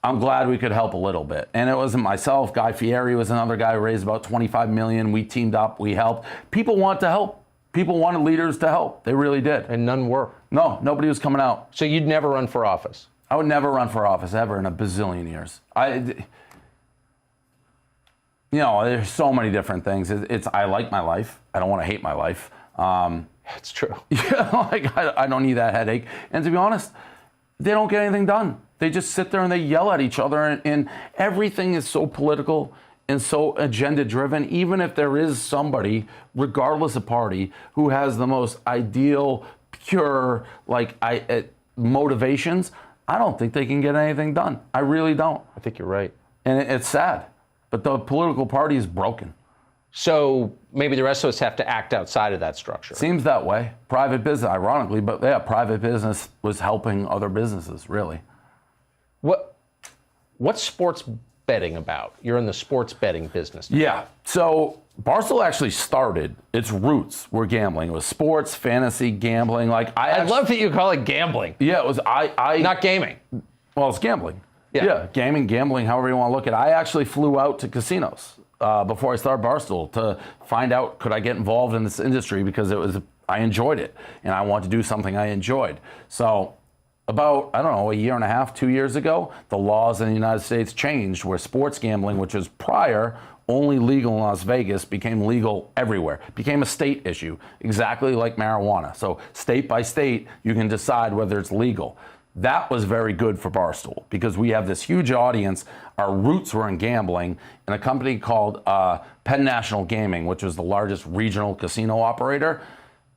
I'm glad we could help a little bit. And it wasn't myself. Guy Fieri was another guy who raised about $25 million. We teamed up. We helped. People want to help. People wanted leaders to help. They really did. And none were. No, nobody was coming out. So you'd never run for office? I would never run for office ever in a bazillion years. There's so many different things. I like my life. I don't want to hate my life. That's true. I don't need that headache. And to be honest, they don't get anything done. They just sit there and they yell at each other, and everything is so political and so agenda driven. Even if there is somebody, regardless of party, who has the most ideal, pure, motivations, I don't think they can get anything done. I really don't. I think you're right. And it's sad. But the political party is broken. So maybe the rest of us have to act outside of that structure. Seems that way. Private business, ironically, but private business was helping other businesses, really. What's sports betting about? You're in the sports betting business now. Yeah. So Barstool actually started, its roots were gambling. It was sports, fantasy, gambling. I love that you call it gambling. Yeah, it was not gaming. Well, it's gambling. Yeah, gambling, however you want to look at it. I actually flew out to casinos before I started Barstool to find out could I get involved in this industry because I enjoyed it and I wanted to do something I enjoyed. So about, a year and a half, 2 years ago, the laws in the United States changed where sports gambling, which was prior only legal in Las Vegas, became legal everywhere. Became a state issue, exactly like marijuana. So state by state, you can decide whether it's legal. That was very good for Barstool because we have this huge audience. Our roots were in gambling in a company called Penn National Gaming, which was the largest regional casino operator.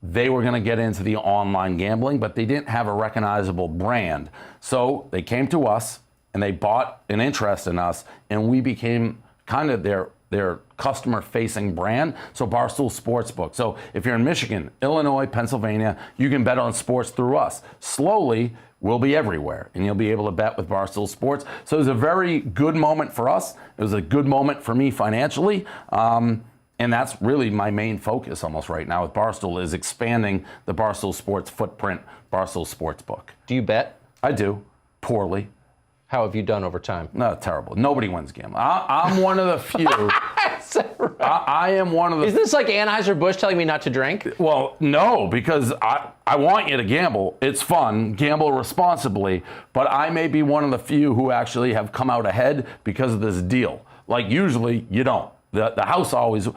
They were going to get into the online gambling, but they didn't have a recognizable brand. So they came to us and they bought an interest in us, and we became kind of their customer-facing brand, so Barstool Sportsbook. So if you're in Michigan, Illinois, Pennsylvania, you can bet on sports through us. Slowly, we'll be everywhere, and you'll be able to bet with Barstool Sports. So it was a very good moment for us. It was a good moment for me financially, and that's really my main focus almost right now with Barstool is expanding the Barstool Sports footprint, Barstool Sportsbook. Do you bet? I do, poorly. How have you done over time? No, terrible. Nobody wins gambling. I'm one of the few. I am one of the. Is this like Anheuser-Busch telling me not to drink? Well, no, because I want you to gamble. It's fun. Gamble responsibly. But I may be one of the few who actually have come out ahead because of this deal. Like usually you don't. The house always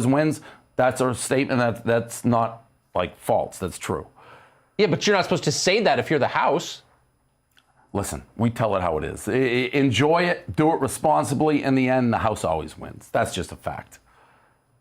wins. That's a statement that's not like false. That's true. Yeah, but you're not supposed to say that if you're the house. Listen, we tell it how it is. Enjoy it, do it responsibly. In the end, the house always wins. That's just a fact.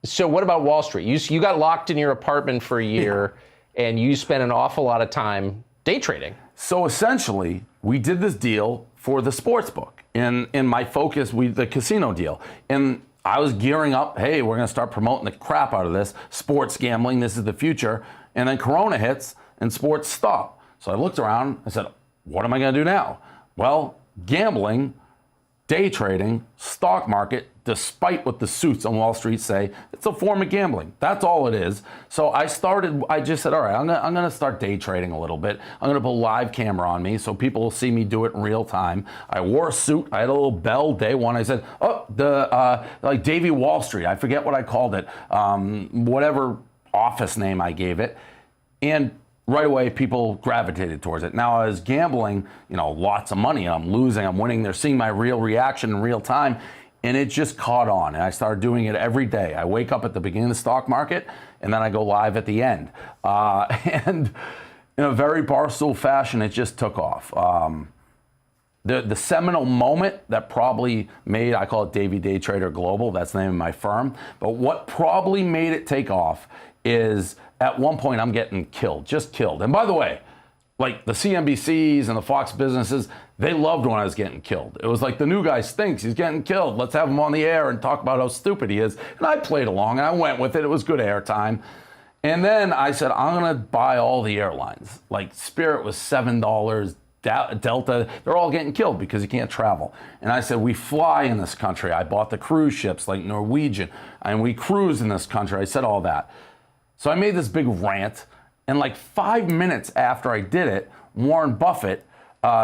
So what about Wall Street? You got locked in your apartment for a year, and you spent an awful lot of time day trading. So essentially, we did this deal for the sports book. In my focus, the casino deal. And I was gearing up, hey, we're going to start promoting the crap out of this. Sports gambling, this is the future. And then Corona hits, and sports stop. So I looked around, I said, what am I going to do now? Well, gambling day trading, stock market, despite what the suits on Wall Street say, it's a form of gambling. That's all it is. So I just said, all right, I'm gonna start day trading a little bit. I'm gonna put a live camera on me so people will see me do it in real time. I wore a suit. I had a little bell day one. I said, like Davey Wall Street. I forget what I called it. Whatever office name I gave it. And right away, people gravitated towards it. Now, I was gambling, lots of money. I'm losing, I'm winning. They're seeing my real reaction in real time. And it just caught on. And I started doing it every day. I wake up at the beginning of the stock market, and then I go live at the end. And in a very Barstool fashion, it just took off. The seminal moment that probably made, I call it Davey Day Trader Global, that's the name of my firm. But what probably made it take off is at one point I'm getting killed, just killed. And by the way, like the CNBCs and the Fox businesses, they loved when I was getting killed. It was like, the new guy stinks, he's getting killed. Let's have him on the air and talk about how stupid he is. And I played along and I went with it. It was good airtime. And then I said, I'm gonna buy all the airlines. Like Spirit was $7, Delta, they're all getting killed because you can't travel. And I said, we fly in this country. I bought the cruise ships like Norwegian, and we cruise in this country. I said all that. So I made this big rant, and like 5 minutes after I did it, Warren Buffett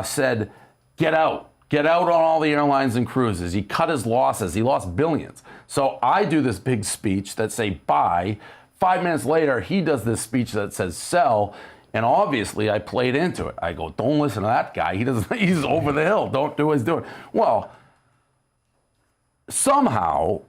said, get out on all the airlines and cruises. He cut his losses, he lost billions. So I do this big speech that say buy. 5 minutes later, he does this speech that says sell, and obviously I played into it. I go, don't listen to that guy, he's over the hill, don't do what he's doing. Well, somehow,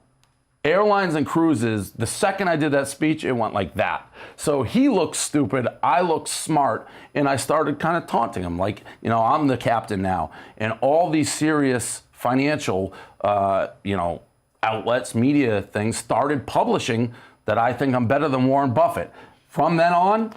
airlines and cruises, the second I did that speech, it went like that. So he looked stupid, I looked smart, and I started kind of taunting him like, I'm the captain now. And all these serious financial, outlets, media things started publishing that I think I'm better than Warren Buffett. From then on,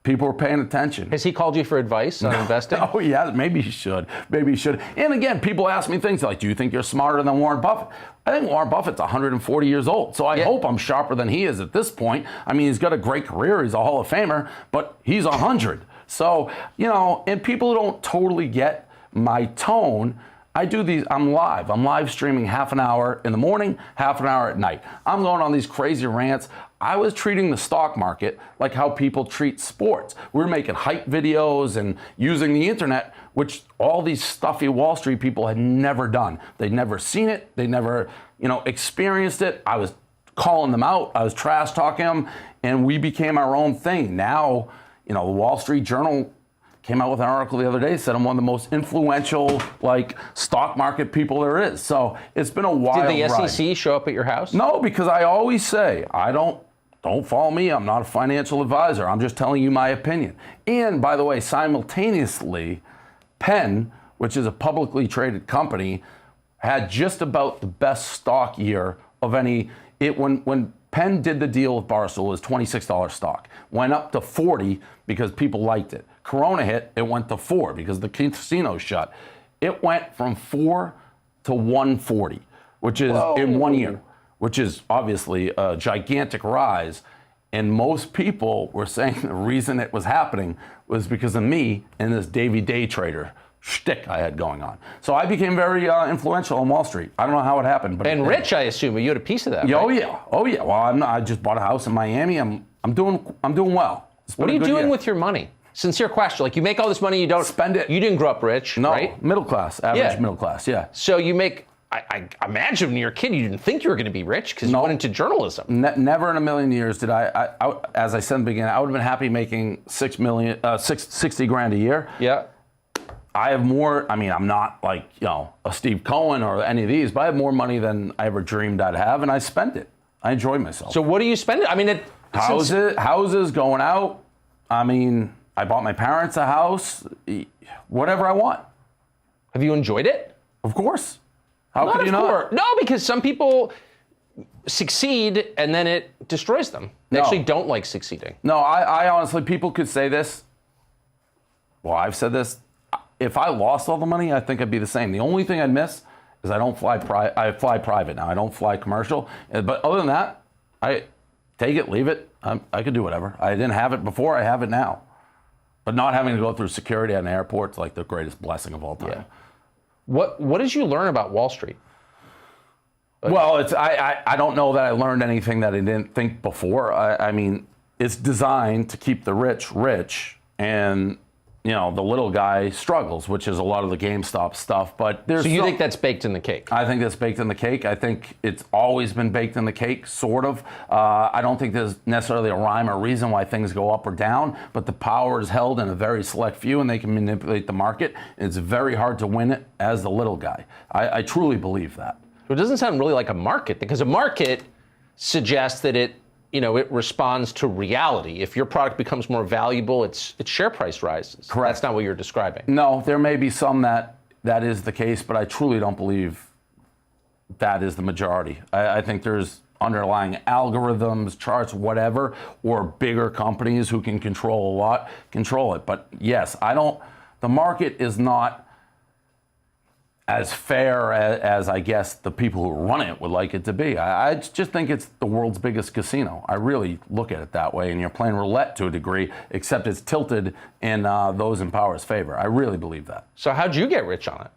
people were paying attention. Has he called you for advice on investing? Oh, yeah, maybe he should. Maybe he should. And again, people ask me things like, do you think you're smarter than Warren Buffett? I think Warren Buffett's 140 years old, so I hope I'm sharper than he is at this point. I mean, he's got a great career. He's a Hall of Famer, but he's 100. So, and people don't totally get my tone. I do these, I'm live streaming half an hour in the morning, half an hour at night. I'm going on these crazy rants. I was treating the stock market like how people treat sports. We're making hype videos and using the internet, which all these stuffy Wall Street people had never done. They'd never seen it. They never, experienced it. I was calling them out. I was trash talking them, and we became our own thing. Now, the Wall Street Journal came out with an article the other day, said I'm one of the most influential, stock market people there is. So it's been a wild ride. Did the SEC show up at your house? No, because I always say, don't follow me. I'm not a financial advisor. I'm just telling you my opinion. And by the way, simultaneously, Penn, which is a publicly traded company, had just about the best stock year of any. When Penn did the deal with Barstool, it was $26 stock. Went up to 40 because people liked it. Corona hit, it went to 4 because the casino shut. It went from 4 to 140, which is in 1 year, which is obviously a gigantic rise. And most people were saying the reason it was happening was because of me and this Davey Day Trader shtick I had going on. So I became very influential on Wall Street. I don't know how it happened, but and rich, I assume. You had a piece of that. Yeah, right? Oh yeah. Well, I just bought a house in Miami. I'm doing well. What are you doing with your money? Sincere question. Like, you make all this money, you don't spend it. You didn't grow up rich, no, right? Middle class, average middle class. Yeah. So you make. I imagine when you were a kid, you didn't think you were going to be rich because you went into journalism. Never in a million years did I. As I said in the beginning, I would have been happy making $60 grand a year. Yeah. I have more. I mean, I'm not like a Steve Cohen or any of these, but I have more money than I ever dreamed I'd have, and I spent it. I enjoy myself. So what do you spend it? I mean, houses going out. I mean, I bought my parents a house. Whatever I want. Have you enjoyed it? Of course. How could you not? No, because some people succeed and then it destroys them. They actually don't like succeeding. No, I honestly, people could say this. Well, I've said this. If I lost all the money, I think I'd be the same. The only thing I'd miss is I don't fly I fly private now. I don't fly commercial. But other than that, I take it, leave it. I could do whatever. I didn't have it before. I have it now. But not having to go through security at an airport is like the greatest blessing of all time. Yeah. What did you learn about Wall Street? Well, I don't know that I learned anything that I didn't think before. I mean, it's designed to keep the rich rich, and the little guy struggles, which is a lot of the GameStop stuff. But so you think that's baked in the cake? I think that's baked in the cake. I think it's always been baked in the cake, sort of. I don't think there's necessarily a rhyme or reason why things go up or down, but the power is held in a very select few, and they can manipulate the market. It's very hard to win it as the little guy. I truly believe that. It doesn't sound really like a market, because a market suggests that it responds to reality. If your product becomes more valuable, its share price rises. Correct. That's not what you're describing. No, there may be some that is the case, but I truly don't believe that is the majority. I think there's underlying algorithms, charts, whatever, or bigger companies who can control it. But yes, the market is not as fair as I guess the people who run it would like it to be. I just think it's the world's biggest casino. I really look at it that way, and you're playing roulette to a degree, except it's tilted in those in power's favor. I really believe that. So how'd you get rich on it?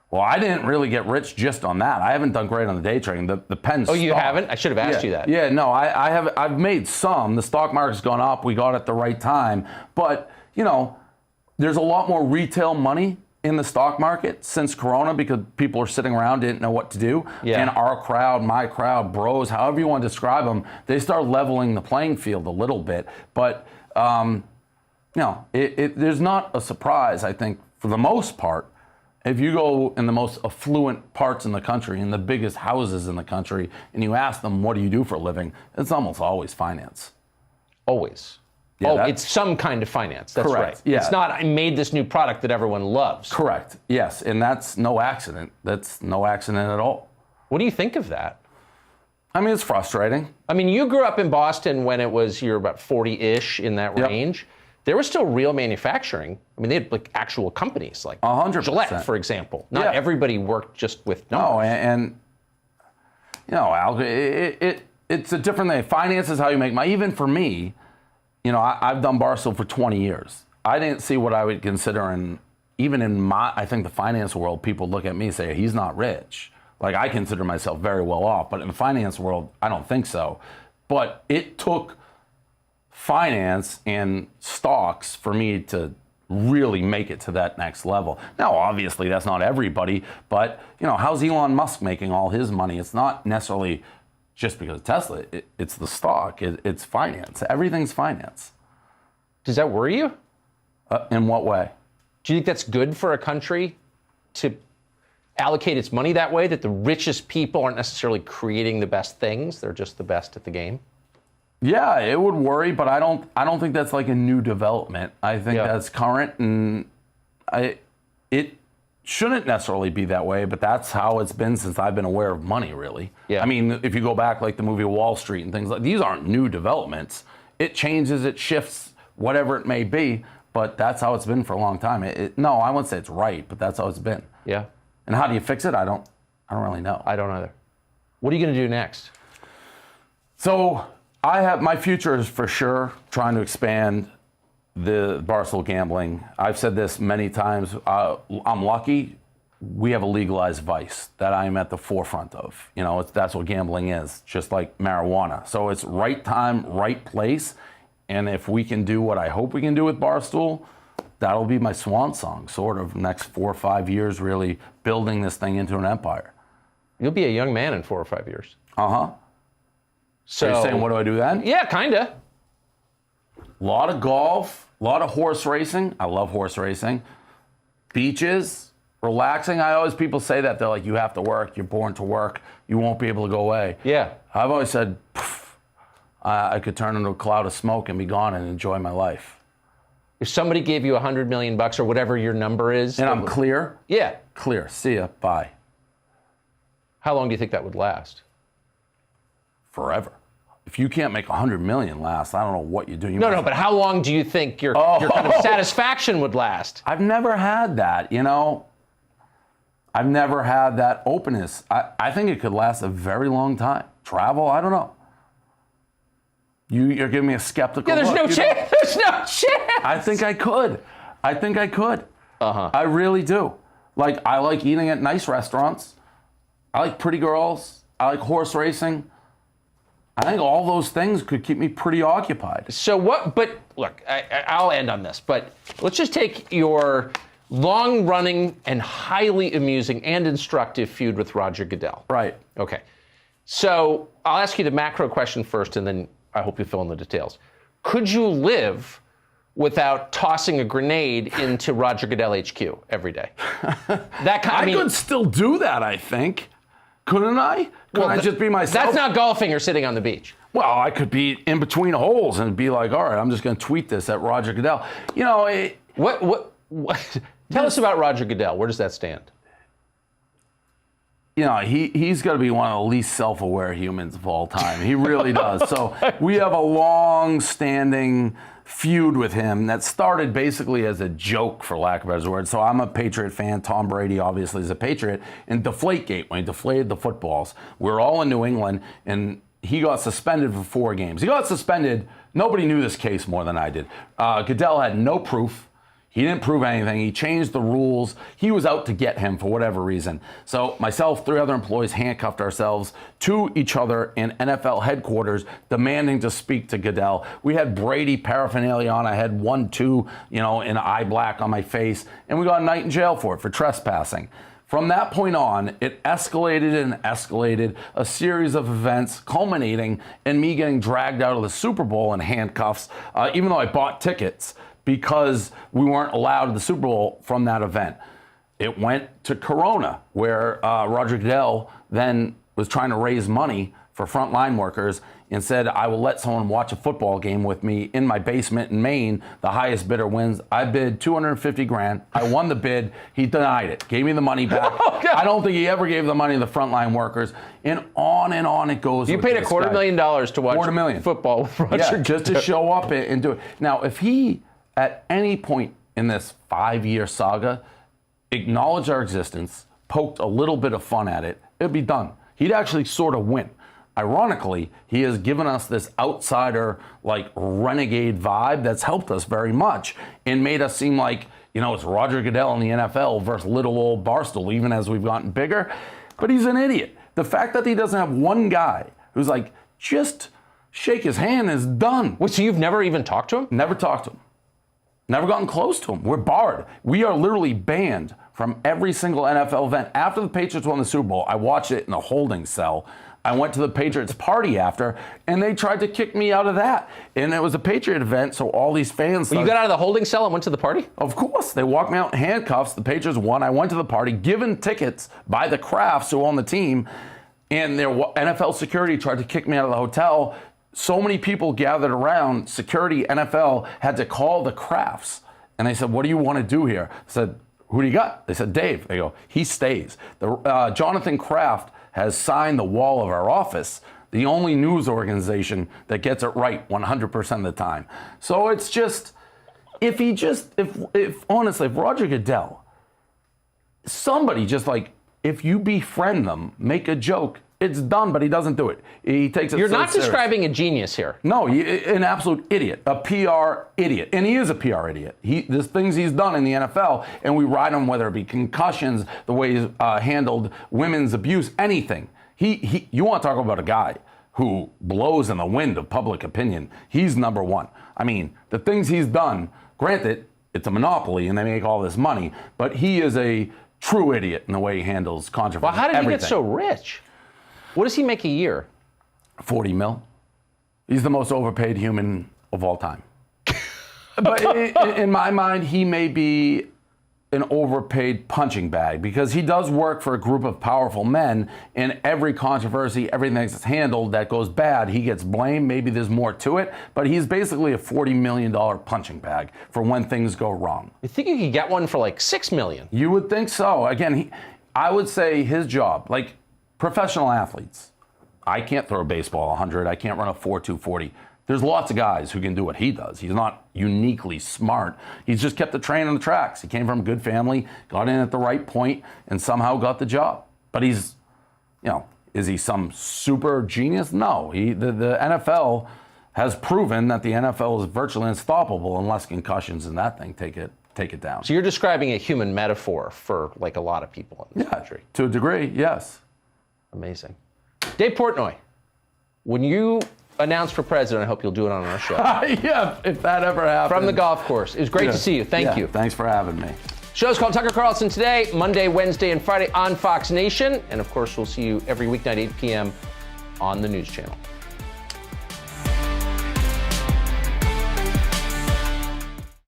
Well, I didn't really get rich just on that. I haven't done great on the day trading. The pen. Oh, you haven't? I should have asked you that. Yeah, no, I have. I've made some. The stock market's gone up. We got it at the right time, but there's a lot more retail money in the stock market since Corona, because people are sitting around, didn't know what to do. Yeah. And our crowd, my crowd, bros, however you want to describe them, they start leveling the playing field a little bit. But, there's not a surprise, I think, for the most part. If you go in the most affluent parts in the country, in the biggest houses in the country, and you ask them, what do you do for a living? It's almost always finance. Always. Yeah, it's some kind of finance. That's correct. right. Yeah. It's not, I made this new product that everyone loves. Correct. Yes. And that's no accident. That's no accident at all. What do you think of that? I mean, it's frustrating. I mean, you grew up in Boston when you're about 40-ish in that range. There was still real manufacturing. I mean, they had like actual companies like 100%. Gillette, for example. Not everybody worked just with numbers. No, and Al, it's a different thing. Finance is how you make money. Even for me, I've done Barstool for 20 years. I didn't see what I would consider even in I think the finance world, people look at me and say, he's not rich. Like, I consider myself very well off, but in the finance world, I don't think so. But it took finance and stocks for me to really make it to that next level. Now, obviously, that's not everybody, but, how's Elon Musk making all his money? It's not necessarily just because of Tesla. It's the stock. It's finance. Everything's finance. Does that worry you? In what way? Do you think that's good for a country to allocate its money that way, that the richest people aren't necessarily creating the best things? They're just the best at the game? Yeah, it would worry, but I don't think that's like a new development. I think that's current, and it shouldn't necessarily be that way, but that's how it's been since I've been aware of money, really. Yeah. I mean, if you go back like the movie Wall Street and things like these aren't new developments. It changes, it shifts, whatever it may be, but that's how it's been for a long time. No, I wouldn't say it's right, but that's how it's been. Yeah. And how do you fix it? I don't really know. I don't either. What are you going to do next? So my future is for sure trying to expand the Barstool gambling. I've said this many times. I'm lucky. We have a legalized vice that I'm at the forefront of. That's what gambling is, just like marijuana. So it's right time, right place. And if we can do what I hope we can do with Barstool, that'll be my swan song, sort of, next 4 or 5 years, really building this thing into an empire. You'll be a young man in 4 or 5 years. Uh-huh. So you're saying, what do I do then? Yeah, kind of. A lot of golf, a lot of horse racing. I love horse racing. Beaches, relaxing. People say that. They're like, you have to work. You're born to work. You won't be able to go away. Yeah. I've always said, I could turn into a cloud of smoke and be gone and enjoy my life. If somebody gave you $100 million or whatever your number is. And I'm clear? Yeah. Clear. See ya. Bye. How long do you think that would last? Forever. If you can't make $100 million last, I don't know what you do. No, but how long do you think your kind of satisfaction would last? I've never had that, I've never had that openness. I think it could last a very long time. Travel, I don't know. You're giving me a skeptical look. No chance. There's no chance. I think I could. Uh-huh. I really do. Like, I like eating at nice restaurants. I like pretty girls. I like horse racing. I think all those things could keep me pretty occupied. So what, but look, I'll end on this, but let's just take your long-running and highly amusing and instructive feud with Roger Goodell. Right. Okay. So I'll ask you the macro question first, and then I hope you fill in the details. Could you live without tossing a grenade into Roger Goodell HQ every day? I could still do that, I think. Couldn't I? Couldn't I just be myself? That's not golfing or sitting on the beach. Well, I could be in between holes and be like, all right, I'm just going to tweet this at Roger Goodell. You know, What tell us about Roger Goodell. Where does that stand? You know, he's got to be one of the least self-aware humans of all time. He really does. So we have a long-standing feud with him that started basically as a joke, for lack of a better word. So I'm a Patriot fan. Tom Brady obviously is a Patriot. And Deflategate, when he deflated the footballs, we're all in New England, and he got suspended for 4 games. He got suspended. Nobody knew this case more than I did. Goodell had no proof. He didn't prove anything. He changed the rules. He was out to get him for whatever reason. So myself, 3 other employees handcuffed ourselves to each other in NFL headquarters, demanding to speak to Goodell. We had Brady paraphernalia on. I had 1-2, in eye black on my face, and we got a night in jail for trespassing. From that point on, it escalated and escalated, a series of events culminating in me getting dragged out of the Super Bowl in handcuffs, even though I bought tickets, because we weren't allowed the Super Bowl from that event. It went to Corona, where Roger Goodell then was trying to raise money for frontline workers and said, I will let someone watch a football game with me in my basement in Maine. The highest bidder wins. I bid $250,000. I won the bid. He denied it, gave me the money back. Oh, I don't think he ever gave the money to the frontline workers. And on it goes. You paid $250,000 to watch football with Roger Goodell. Just to show up and do it. Now, if he, at any point in this 5-year saga, acknowledged our existence, poked a little bit of fun at it, it'd be done. He'd actually sort of win. Ironically, he has given us this outsider, renegade vibe that's helped us very much and made us seem like, it's Roger Goodell in the NFL versus little old Barstool, even as we've gotten bigger. But he's an idiot. The fact that he doesn't have one guy who's just shake his hand is done. Wait, so you've never even talked to him? Never talked to him. Never gotten close to him. We're barred. We are literally banned from every single NFL event. After the Patriots won the Super Bowl, I watched it in a holding cell. I went to the Patriots party after, and they tried to kick me out of that. And it was a Patriot event, so all these fans... Well, you got out of the holding cell and went to the party? Of course. They walked me out in handcuffs. The Patriots won. I went to the party, given tickets by the Crafts who own the team, and their NFL security tried to kick me out of the hotel. So many people gathered around, security, NFL, had to call the Crafts. And they said, what do you want to do here? I said, who do you got? They said, Dave. They go, he stays. Jonathan Kraft has signed the wall of our office, the only news organization that gets it right 100% of the time. So it's just, if honestly, if Roger Goodell, somebody just if you befriend them, make a joke, it's done, but he doesn't do it. He takes it. You're not describing a genius here. No, an absolute idiot, a PR idiot. And he is a PR idiot. There's things he's done in the NFL, and we ride him, whether it be concussions, the way he's handled women's abuse, anything. You want to talk about a guy who blows in the wind of public opinion. He's number one. I mean, the things he's done, granted, it's a monopoly and they make all this money, but he is a true idiot in the way he handles controversy. Well, how did he get so rich? What does he make a year? 40 mil. He's the most overpaid human of all time. But in my mind, he may be an overpaid punching bag because he does work for a group of powerful men, and every controversy, everything that's handled that goes bad, he gets blamed. Maybe there's more to it, but he's basically a $40 million punching bag for when things go wrong. You think you could get one for $6 million? You would think so. Again, I would say his job, professional athletes. I can't throw a baseball 100. I can't run a 4.2 40. There's lots of guys who can do what he does. He's not uniquely smart. He's just kept the train on the tracks. He came from a good family, got in at the right point, and somehow got the job. But he's, is he some super genius? No. The NFL has proven that the NFL is virtually unstoppable unless concussions and that thing take it down. So you're describing a human metaphor for like a lot of people in this country. To a degree, yes. Amazing. Dave Portnoy, when you announce for president, I hope you'll do it on our show. Yeah, if that ever happens. From the golf course. It was great to see you. Thank you. Thanks for having me. Show's called Tucker Carlson Today, Monday, Wednesday, and Friday on Fox Nation. And of course, we'll see you every weeknight, 8 p.m. on the News Channel.